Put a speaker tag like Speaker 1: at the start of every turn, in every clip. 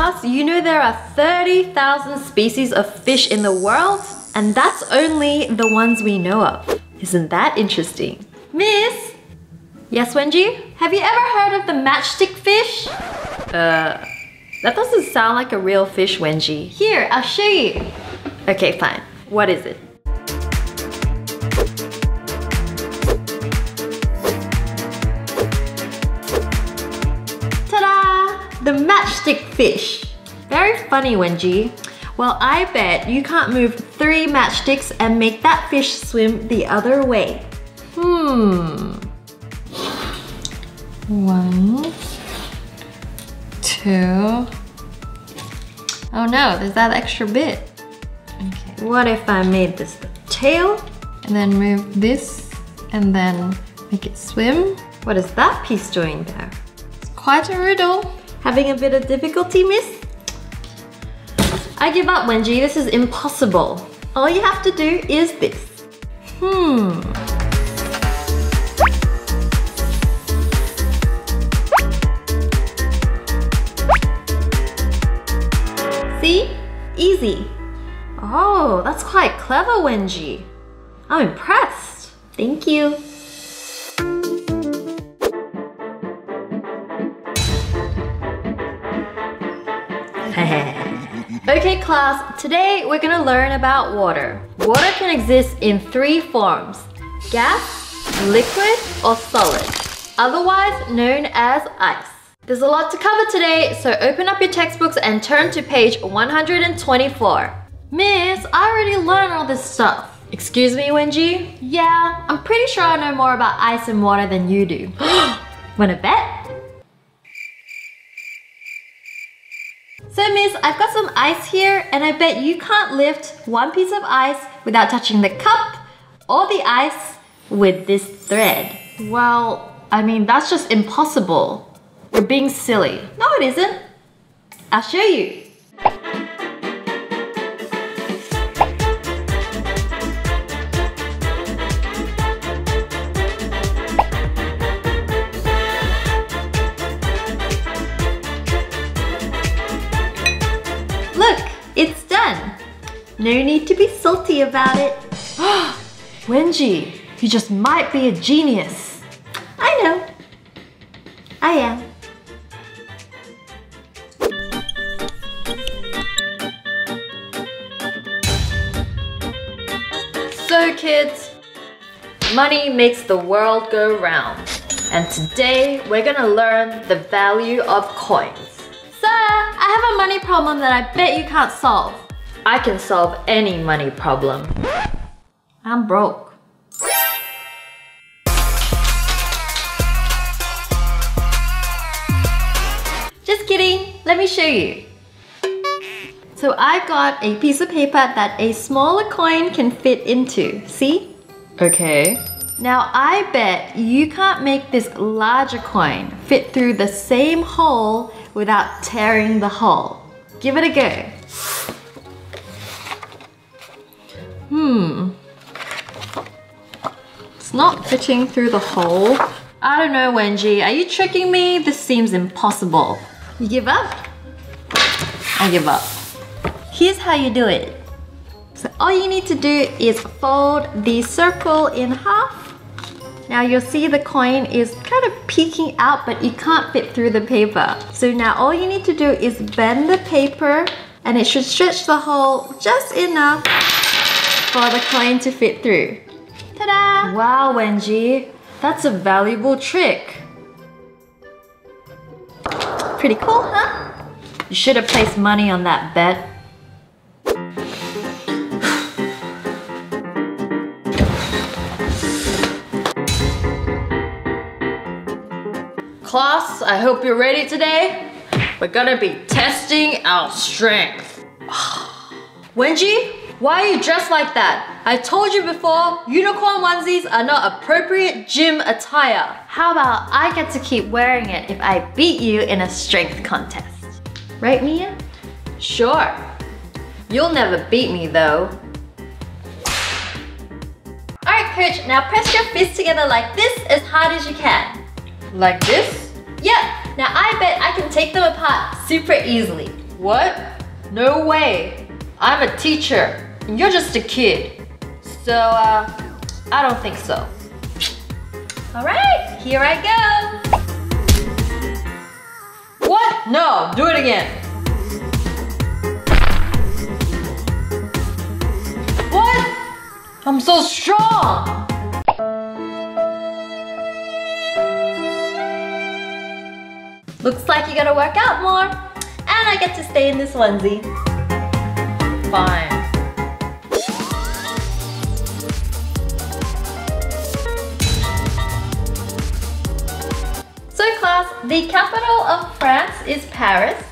Speaker 1: class, you know there are 30,000 species of fish in the world? And that's only the ones we know of. Isn't that interesting? Miss? Yes, Wengie? Have you ever heard of the matchstick fish? That doesn't sound like a real fish, Wengie. Here, I'll show you. Okay, fine. What is it? Ta-da! The matchstick fish. Very funny, Wengie. Well, I bet you can't move 3 matchsticks and make that fish swim the other way. 1, 2. Oh no, there's that extra bit. Okay. What if I made this the tail? And then move this and then make it swim? What is that piece doing there? It's quite a riddle. Having a bit of difficulty, miss? I give up, Wengie. This is impossible. All you have to do is this. See? Easy. Oh, that's quite clever, Wengie. I'm impressed. Thank you. Okay class, today we're gonna learn about water. Water can exist in 3 forms: gas, liquid, or solid, otherwise known as ice. There's a lot to cover today, so open up your textbooks and turn to page 124. Miss, I already learned all this stuff. Excuse me, Wengie? Yeah, I'm pretty sure I know more about ice and water than you do. Wanna bet? So miss, I've got some ice here and I bet you can't lift 1 piece of ice without touching the cup or the ice with this thread. Well, I mean, that's just impossible. You're being silly. No, it isn't. I'll show you. Look, it's done. No need to be salty about it. Wengie, you just might be a genius. I know. I am. So kids, money makes the world go round. And today we're gonna learn the value of coins. Sir, I have a money problem that I bet you can't solve. I can solve any money problem. I'm broke. Just kidding, let me show you. So I've got a piece of paper that a smaller coin can fit into, see? Okay. Now I bet you can't make this larger coin fit through the same hole without tearing the hole. Give it a go. It's not fitting through the hole. I don't know, Wengie. Are you tricking me? This seems impossible. You give up? I give up. Here's how you do it. So all you need to do is fold the circle in half. Now you'll see the coin is kind of peeking out, but you can't fit through the paper. So now all you need to do is bend the paper and it should stretch the hole just enough for the coin to fit through. Ta-da! Wow, Wengie, that's a valuable trick. Pretty cool, huh? You should have placed money on that bet. Class, I hope you're ready today. We're gonna be testing our strength. Wengie, why are you dressed like that? I told you before, unicorn onesies are not appropriate gym attire. How about I get to keep wearing it if I beat you in a strength contest? Right, Mia? Sure. You'll never beat me though. Alright coach, now press your fists together like this as hard as you can. Like this? Yep, now I bet I can take them apart super easily. What? No way. I'm a teacher and you're just a kid. So, I don't think so. All right, here I go. What? No, do it again. What? I'm so strong. Looks like you gotta work out more. And I get to stay in this onesie. Fine. So class, the capital of France is Paris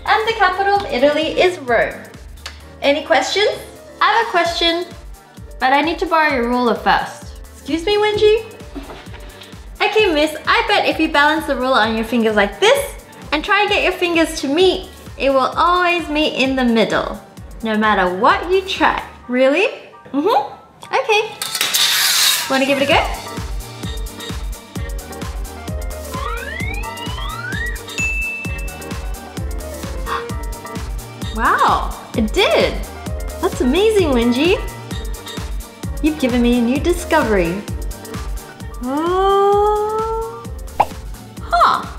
Speaker 1: and the capital of Italy is Rome. Any questions? I have a question, but I need to borrow your ruler first. Excuse me, Wengie? Okay, miss, I bet if you balance the ruler on your fingers like this and try and get your fingers to meet, it will always meet in the middle, no matter what you try. Really? Okay. Wanna give it a go? Wow, it did. That's amazing, Wengie. You've given me a new discovery. Oh. Huh.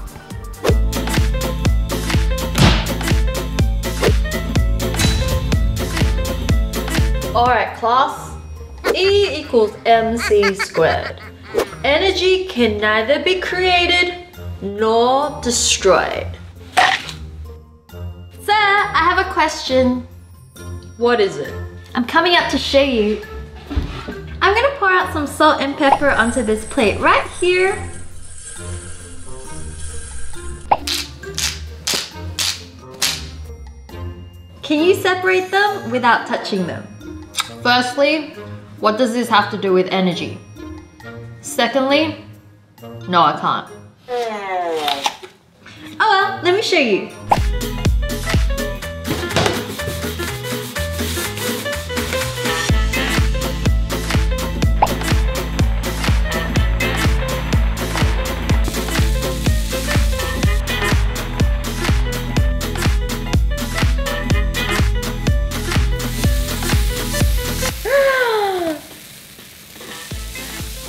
Speaker 1: Alright, class. E equals mc squared. Energy can neither be created nor destroyed. Sir, I have a question. What is it? I'm coming up to show you. I'm gonna pour out some salt and pepper onto this plate right here. Can you separate them without touching them? Firstly, what does this have to do with energy? Secondly, no, I can't. Oh well, let me show you.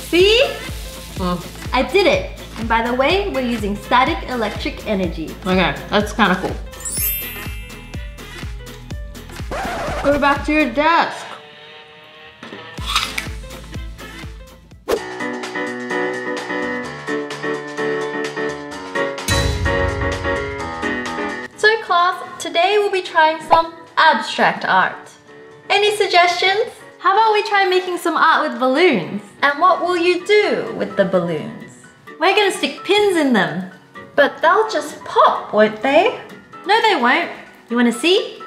Speaker 1: See? I did it. And by the way, we're using static electric energy. Okay, that's kind of cool. Go back to your desk. So class, today we'll be trying some abstract art. Any suggestions? How about we try making some art with balloons? And what will you do with the balloons? We're gonna stick pins in them. But they'll just pop, won't they? No, they won't. You wanna see?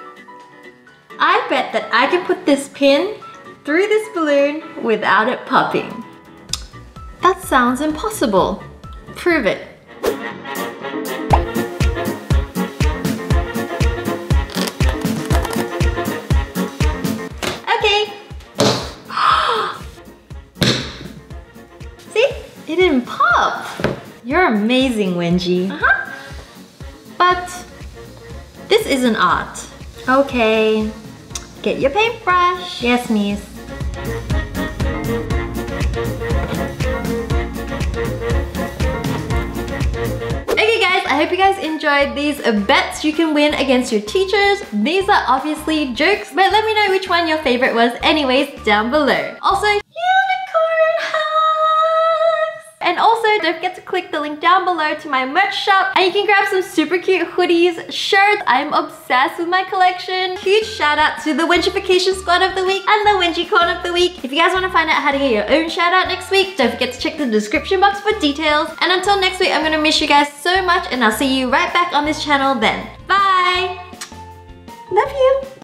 Speaker 1: I bet that I can put this pin through this balloon without it popping. That sounds impossible. Prove it. It didn't pop. You're amazing, Wengie. But this isn't art. Okay, get your paintbrush. Yes, miss. Okay guys, I hope you guys enjoyed these bets you can win against your teachers. These are obviously jokes, but let me know which one your favorite was anyways down below. Also, and also, don't forget to click the link down below to my merch shop and you can grab some super cute hoodies, shirts. I'm obsessed with my collection. Huge shout out to the Wengification Squad of the Week and the Wengie Corn of the Week. If you guys want to find out how to get your own shout out next week, don't forget to check the description box for details. And until next week, I'm going to miss you guys so much and I'll see you right back on this channel then.